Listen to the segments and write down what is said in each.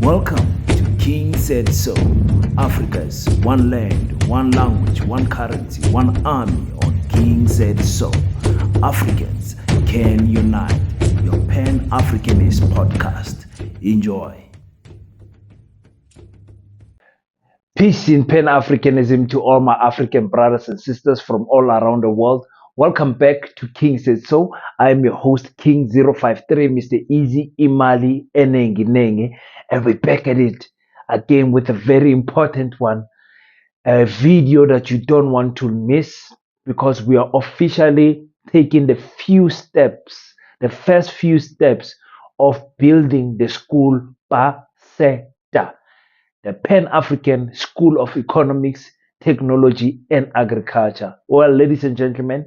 Welcome to King Said So, Africa's one land, one language, one currency, one army on King Said So. Africans can unite. Your Pan-Africanist podcast. Enjoy. Peace in Pan-Africanism to all my African brothers and sisters from all around the world. Welcome back to King Said So. I am your host, King 053, Mr. Easy Imali Enengi Nengi, and we're back at it again with a very important one, a video that you don't want to miss, because we are officially taking the first few steps of building the school PASETA, the Pan-African School of Economics, Technology and Agriculture. Well, ladies and gentlemen,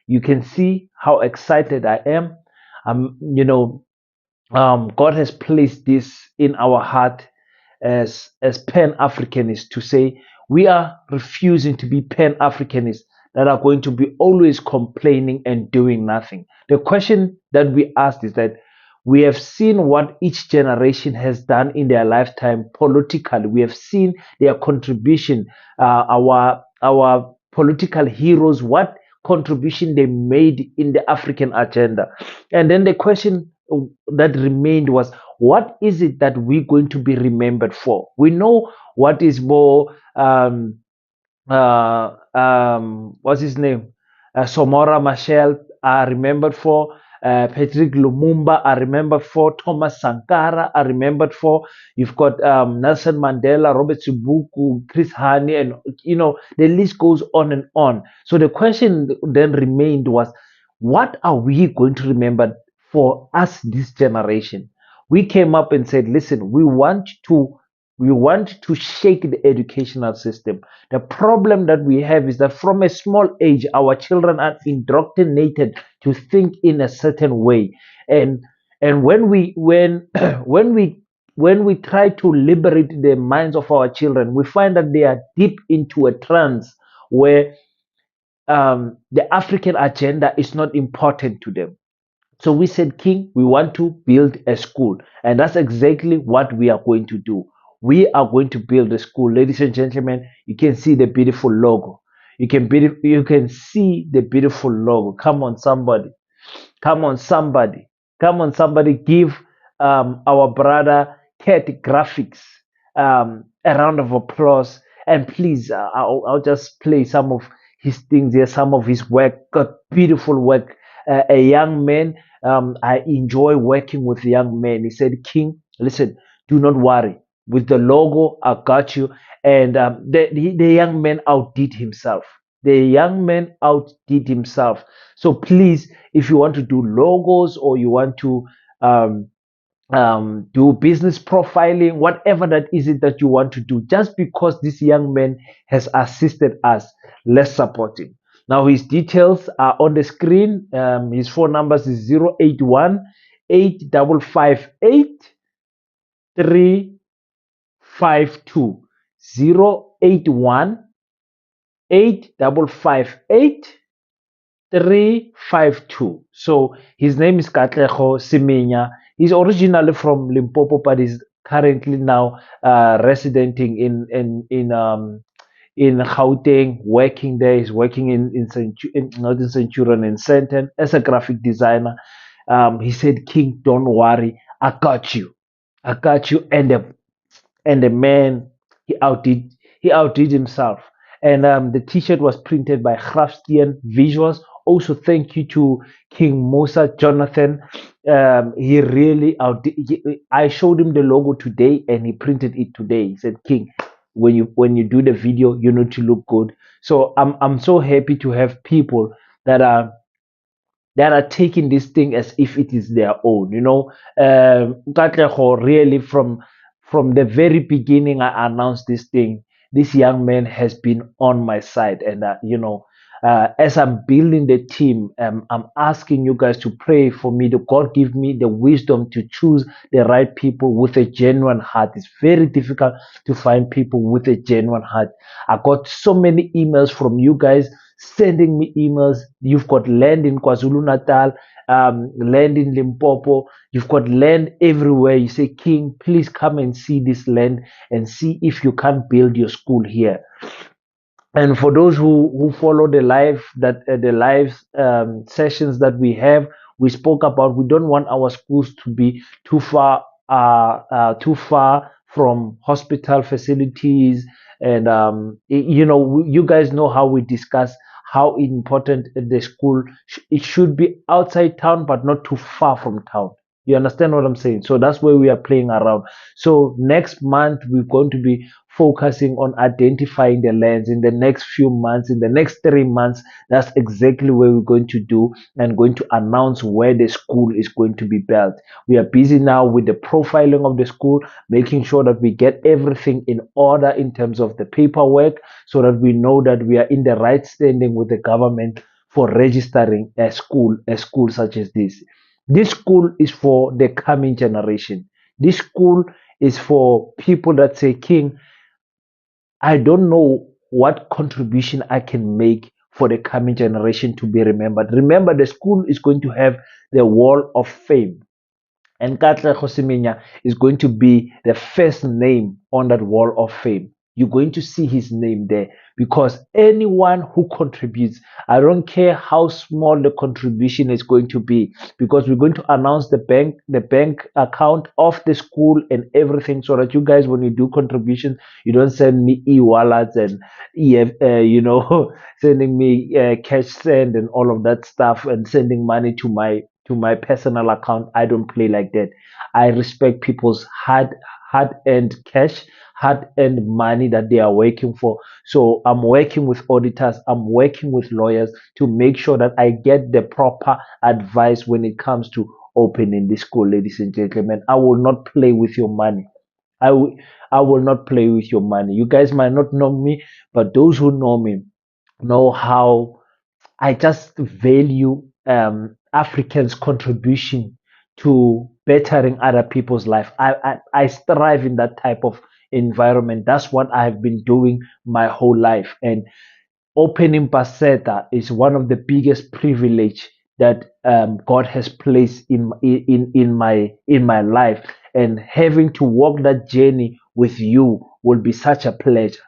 you can see how excited I am. God has placed this in our heart as Pan-Africanists to say we are refusing to be Pan-Africanists that are going to be always complaining and doing nothing. The question that we asked is that we have seen what each generation has done in their lifetime politically. We have seen their contribution, our political heroes, what contribution they made in the African agenda. And then the question that remained was, what is it that we're going to be remembered for? We know what is more, what's his name? Samora Machel are remembered for. Patrick Lumumba are remembered for. Thomas Sankara are remembered for. You've got Nelson Mandela, Robert Subuku, Chris Hani, and the list goes on and on. So the question then remained was, what are we going to remember for us, this generation? We came up and said, listen, we want to shake the educational system. The problem that we have is that from a small age, our children are indoctrinated to think in a certain way. And when we try to liberate the minds of our children, we find that they are deep into a trance where the African agenda is not important to them. So we said, King, we want to build a school. And that's exactly what we are going to do. We are going to build a school. Ladies and gentlemen, you can see the beautiful logo. You can see the beautiful logo. Come on, somebody. Come on, somebody. Come on, somebody. Give our brother Cat Graphics a round of applause. And please, I'll just play some of his things here, some of his work. Got beautiful work. A young man, I enjoy working with young men. He said, King, listen, do not worry. With the logo, I got you. And the young man outdid himself. The young man outdid himself. So please, if you want to do logos or you want to do business profiling, whatever that is it that you want to do, just because this young man has assisted us, let's support him. Now his details are on the screen. His phone numbers is 081 8558 352 081 8558 352. So his name is Katlego Siminya. He's originally from Limpopo, but is currently now residenting in Gauteng, working there. He's working in Centurion, in Sandton as a graphic designer. He said, King, don't worry, I got you. And the man, he outdid himself. And the t-shirt was printed by Grafstein Visuals. Also, thank you to King Musa Jonathan. He really outdid. I showed him the logo today, and he printed it today. He said, King, when you do the video, you need to look good. So I'm so happy to have people that are taking this thing as if it is their own. Katlego, really from the very beginning I announced this thing, this young man has been on my side. And as I'm building the team, I'm asking you guys to pray for me, to God give me the wisdom to choose the right people with a genuine heart. It's very difficult to find people with a genuine heart. I got so many emails from you guys sending me emails. You've got land in KwaZulu-Natal, land in Limpopo. You've got land everywhere. You say, King, please come and see this land and see if you can build your school here. And for those who follow the live sessions that we have, we spoke about we don't want our schools to be too far from hospital facilities. And you guys know how we discuss how important the school it should be outside town but not too far from town. You understand what I'm saying? So that's where we are playing around. So next month we're going to be focusing on identifying the lands in the next few months, in the next 3 months. That's exactly what we're going to do and going to announce where the school is going to be built. We are busy now with the profiling of the school, making sure that we get everything in order in terms of the paperwork so that we know that we are in the right standing with the government for registering a school such as this. This school is for the coming generation. This school is for people that say, King, I don't know what contribution I can make for the coming generation to be remembered. Remember, the school is going to have the wall of fame. And Katle Josemenya is going to be the first name on that wall of fame. You're going to see his name there because anyone who contributes, I don't care how small the contribution is going to be, because we're going to announce the bank account of the school and everything, so that you guys, when you do contributions, you don't send me e-wallets and sending me cash send and all of that stuff and sending money to my personal account. I don't play like that. I respect people's hard earned cash, hard earned money that they are working for. So I'm working with auditors, I'm working with lawyers to make sure that I get the proper advice when it comes to opening the school, ladies and gentlemen. I will not play with your money. I will I will not play with your money. You guys might not know me, but those who know me know how I just value Africans' contribution to bettering other people's life. I strive in that type of environment. That's what I have been doing my whole life. And opening PASETA is one of the biggest privilege that God has placed in my life, and having to walk that journey with you will be such a pleasure.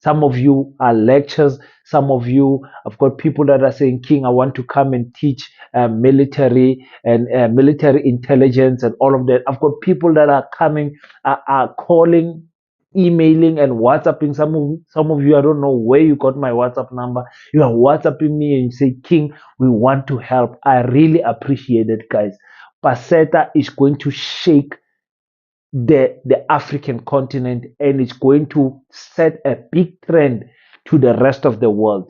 Some of you are lectures. Some of you, I've got people that are saying, King, I want to come and teach military and military intelligence and all of that. I've got people that are coming, are calling, emailing and WhatsApping. Some of you, I don't know where you got my WhatsApp number. You are WhatsApping me and you say, King, we want to help. I really appreciate it, guys. Paseta is going to shake the African continent, and it's going to set a big trend to the rest of the world.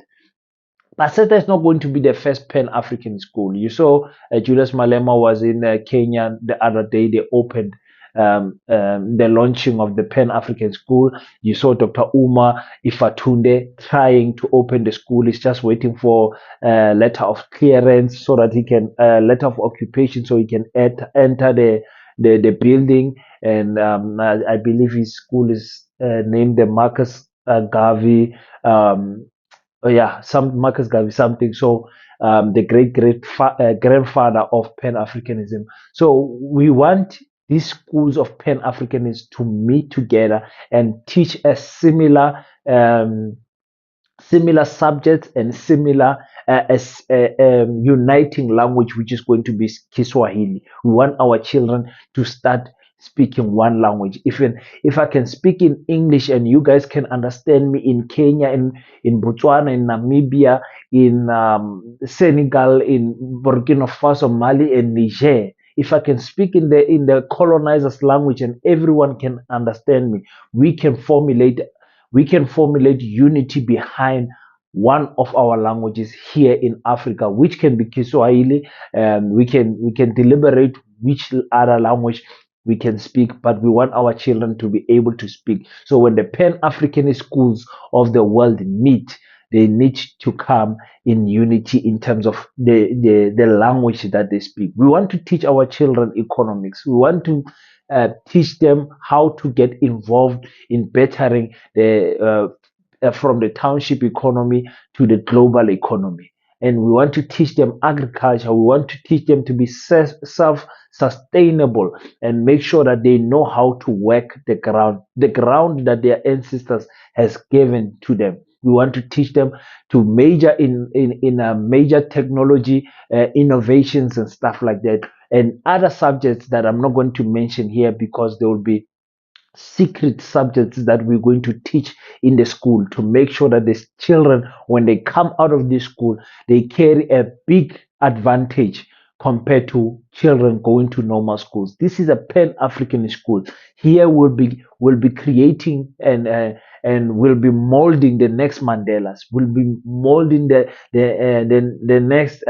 Paseta is not going to be the first Pan African school. You saw Julius Malema was in Kenya the other day. They opened the launching of the Pan African school. You saw Dr. Uma Ifatunde trying to open the school. He's just waiting for a letter of clearance so that he can, letter of occupation, so he can enter the building. And I believe his school is named the Marcus Garvey. Oh yeah, some Marcus Garvey something. So the grandfather of Pan Africanism. So we want these schools of Pan Africanism to meet together and teach a similar subjects and similar uniting language, which is going to be Kiswahili. We want our children to start speaking one language. If I can speak in English and you guys can understand me in Kenya, in Botswana, in Namibia, in Senegal, in Burkina Faso, Mali, and Niger. If I can speak in the colonizers' language and everyone can understand me, we can formulate unity behind one of our languages here in Africa, which can be Kiswahili. We can deliberate which other language we can speak, but we want our children to be able to speak. So when the Pan African schools of the world meet, they need to come in unity in terms of the language that they speak. We want to teach our children economics. We want to teach them how to get involved in bettering from the township economy to the global economy. And we want to teach them agriculture. We want to teach them to be self-sustainable and make sure that they know how to work the ground that their ancestors has given to them. We want to teach them to major in major technology innovations and stuff like that, and other subjects that I'm not going to mention here because they will be secret subjects that we're going to teach in the school to make sure that these children, when they come out of this school, they carry a big advantage compared to children going to normal schools. This is a pan-African school. Here we'll be creating and we'll be molding the next Mandelas. We'll be molding the next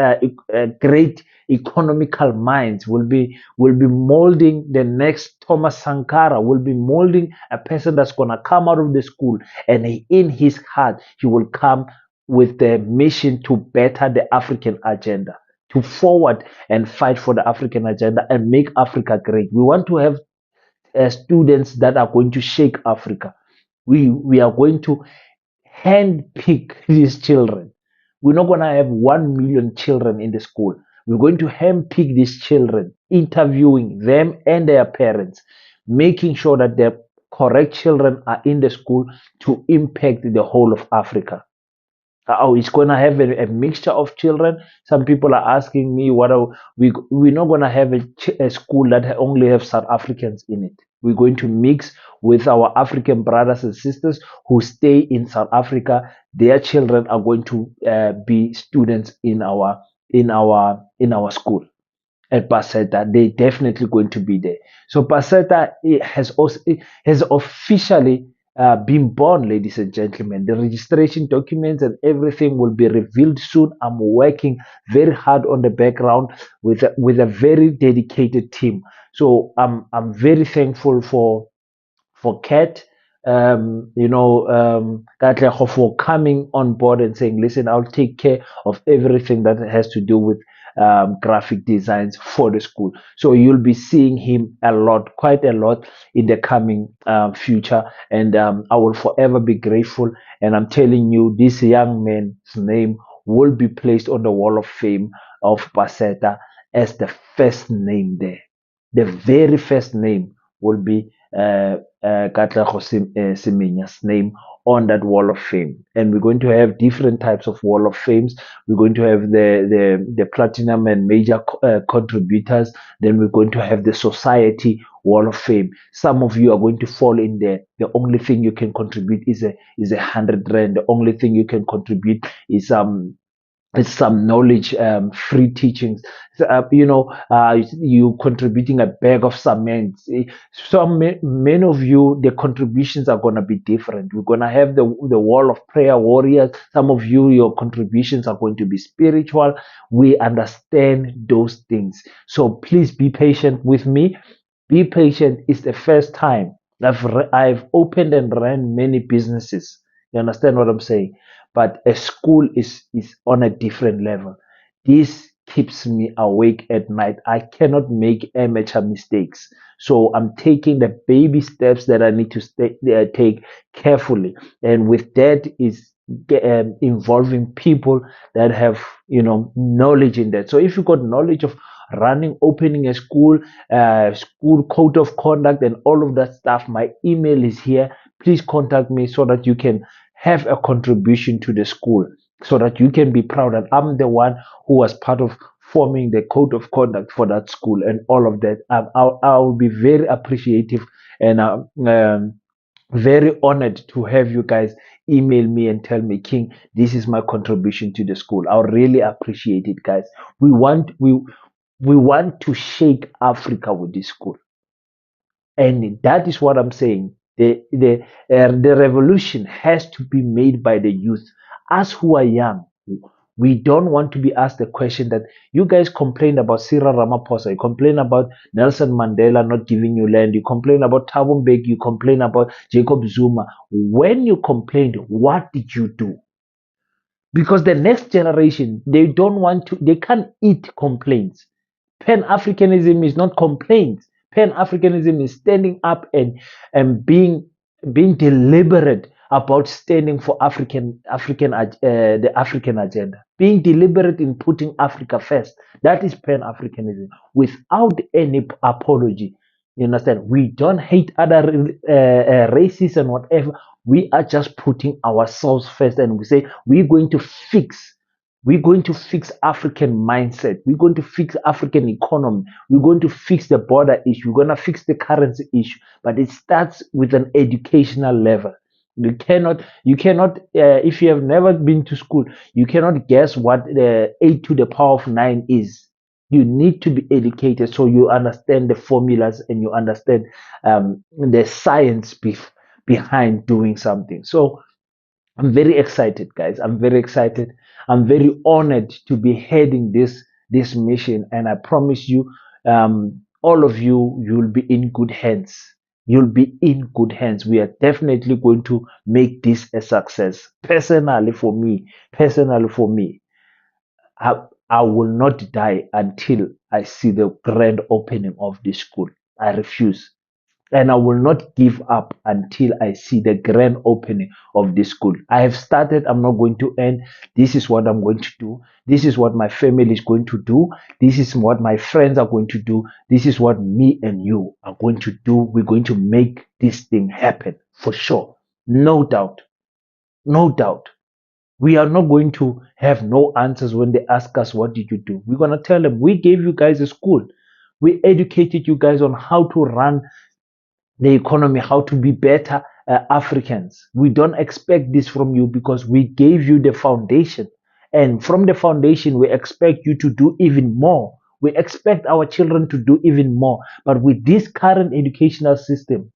great economical minds. We'll be molding the next Thomas Sankara. We'll be molding a person that's gonna come out of the school, and in his heart he will come with the mission to better the African agenda, to forward and fight for the African agenda and make Africa great. We want to have students that are going to shake Africa. We are going to handpick these children. We're not going to have 1 million children in the school. We're going to handpick these children, interviewing them and their parents, making sure that the correct children are in the school to impact the whole of Africa. Oh, it's going to have a mixture of children. Some people are asking me, what are we're not going to have a school that only have South Africans in it. We're going to mix with our African brothers and sisters who stay in South Africa. Their children are going to be students in our school at PASETA. They definitely going to be there. So PASETA has officially been born, ladies and gentlemen. The registration documents and everything will be revealed soon. I'm working very hard on the background with a very dedicated team. So I'm very thankful for Kat, Katlego, for coming on board and saying, listen, I'll take care of everything that has to do with graphic designs for the school. So you'll be seeing him a lot, quite a lot in the coming future. And I will forever be grateful. And I'm telling you, this young man's name will be placed on the wall of fame of PASETA as the first name there. The very first name will be Katlego Semenya's name on that wall of fame. And we're going to have different types of wall of fames. We're going to have the platinum and major contributors. Then we're going to have the society wall of fame. Some of you are going to fall in there. The only thing you can contribute is a 100 rand. The only thing you can contribute is it's some knowledge, free teachings. So, you contributing a bag of cement. Many of you, the contributions are gonna be different. We're gonna have the wall of prayer warriors. Some of you, your contributions are going to be spiritual. We understand those things. So please be patient with me. Be patient. It's the first time I've opened and ran many businesses. You understand what I'm saying? But a school is on a different level. This keeps me awake at night. I cannot make amateur mistakes. So I'm taking the baby steps that I need to take carefully. And with that is involving people that have, knowledge in that. So if you got knowledge of running, opening a school code of conduct and all of that stuff, my email is here. Please contact me so that you can have a contribution to the school, so that you can be proud that I'm the one who was part of forming the code of conduct for that school and all of that. I will be very appreciative and very honored to have you guys email me and tell me, King, this is my contribution to the school. I'll really appreciate it, guys. We want to shake Africa with this school. And that is what I'm saying. The revolution has to be made by the youth. Us who are young, we don't want to be asked the question that you guys complained about Cyril Ramaphosa, you complain about Nelson Mandela not giving you land, you complain about Thabo Mbeki, you complain about Jacob Zuma. When you complained, what did you do? Because the next generation, they can't eat complaints. Pan-Africanism is not complaints. Pan-Africanism is standing up and being deliberate about standing for the African agenda, being deliberate in putting Africa first. That is Pan-Africanism without any apology. You understand? We don't hate other races and whatever. We are just putting ourselves first, and we say we're going to fix African mindset. We're going to fix African economy. We're going to fix the border issue. We're going to fix the currency issue. But it starts with an educational level. If you have never been to school, you cannot guess what the 8 to the power of 9 is. You need to be educated so you understand the formulas and you understand the science behind doing something. So I'm very excited, guys. I'm very excited. I'm very honored to be heading this mission, and I promise you, all of you, you'll be in good hands. You'll be in good hands. We are definitely going to make this a success. Personally for me, I, I will not die until I see the grand opening of this school. I refuse. And I will not give up until I see the grand opening of this school. I have started, I'm not going to end. This is what I'm going to do. This is what my family is going to do. This is what my friends are going to do. This is what me and you are going to do. We're going to make this thing happen for sure. No doubt. No doubt. We are not going to have no answers when they ask us, what did you do? We're going to tell them, we gave you guys a school. We educated you guys on how to run the economy, how to be better Africans. We don't expect this from you because we gave you the foundation. And from the foundation, we expect you to do even more. We expect our children to do even more. But with this current educational system,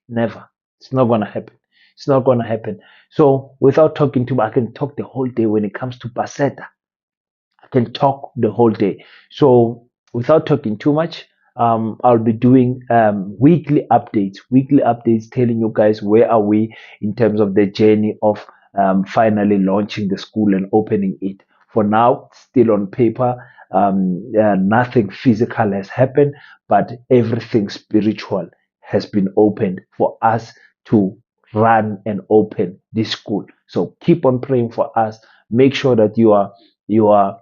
never. It's not going to happen. It's not going to happen. So without talking too much, I can talk the whole day when it comes to PASETA. I can talk the whole day. So without talking too much, I'll be doing weekly updates, telling you guys where are we in terms of the journey of finally launching the school and opening it. For now, still on paper, nothing physical has happened, but everything spiritual has been opened for us to run and open this school. So keep on praying for us. Make sure that you are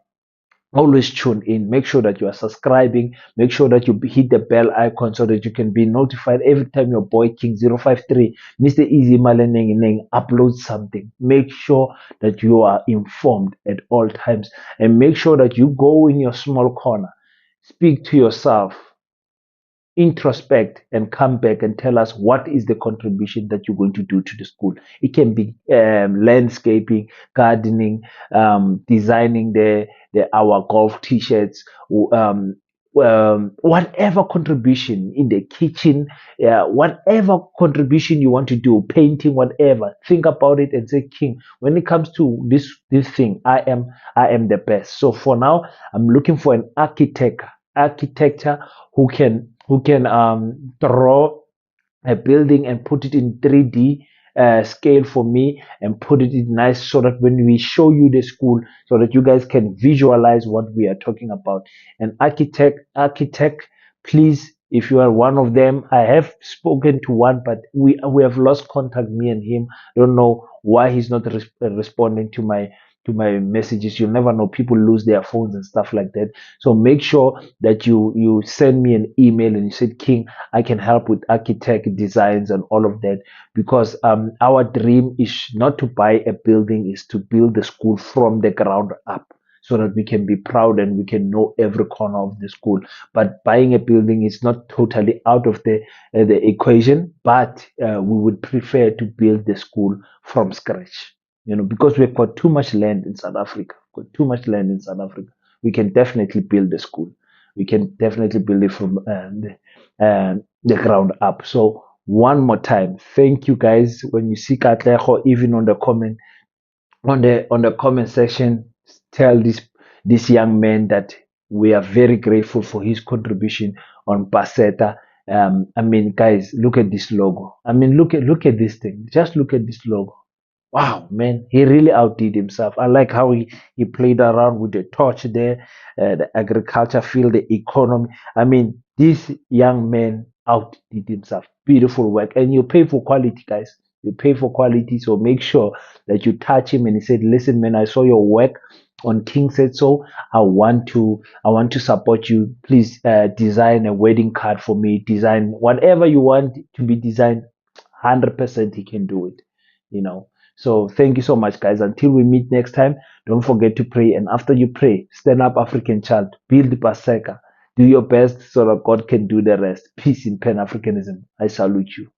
always tune in. Make sure that you are subscribing. Make sure that you hit the bell icon so that you can be notified every time your boy King 053 Mr. Easy Maleneng uploads something. Make sure that you are informed at all times, and make sure that you go in your small corner, speak to yourself, introspect, and come back and tell us what is the contribution that you're going to do to the school. It can be landscaping, gardening, designing the our golf t-shirts, um, whatever contribution in the kitchen, whatever contribution you want to do, painting, whatever. Think about it and say, King, when it comes to this thing, I am the best. So for now, I'm looking for an architecture who can draw a building and put it in 3D scale for me and put it in nice so that when we show you the school, so that you guys can visualize what we are talking about. An architect, please, if you are one of them. I have spoken to one, but we have lost contact, me and him. Don't know why he's not responding to my messages. You never know, people lose their phones and stuff like that. So make sure that you send me an email and you said, King, I can help with architect designs and all of that, because our dream is not to buy a building, is to build the school from the ground up, so that we can be proud and we can know every corner of the school. But buying a building is not totally out of the equation, but we would prefer to build the school from scratch, because we've got too much land in South Africa. We've got too much land in South Africa. We can definitely build the school. We can definitely build it from the ground up. So one more time, thank you guys. When you see Katleho, even on the comment section, tell this young man that we are very grateful for his contribution on Paseta. I mean, guys, look at this logo. I mean, look at this thing. Just look at this logo. Wow, man, he really outdid himself. I like how he played around with the torch there, the agriculture field, the economy. I mean, this young man outdid himself. Beautiful work, and you pay for quality, guys. You pay for quality. So make sure that you touch him and he said, listen, man, I saw your work on King Said So. I want to support you. Please design a wedding card for me. Design whatever you want to be designed. 100% he can do it. You know. So thank you so much, guys. Until we meet next time, don't forget to pray. And after you pray, stand up, African child. Build Paseka. Do your best so that God can do the rest. Peace in Pan Africanism. I salute you.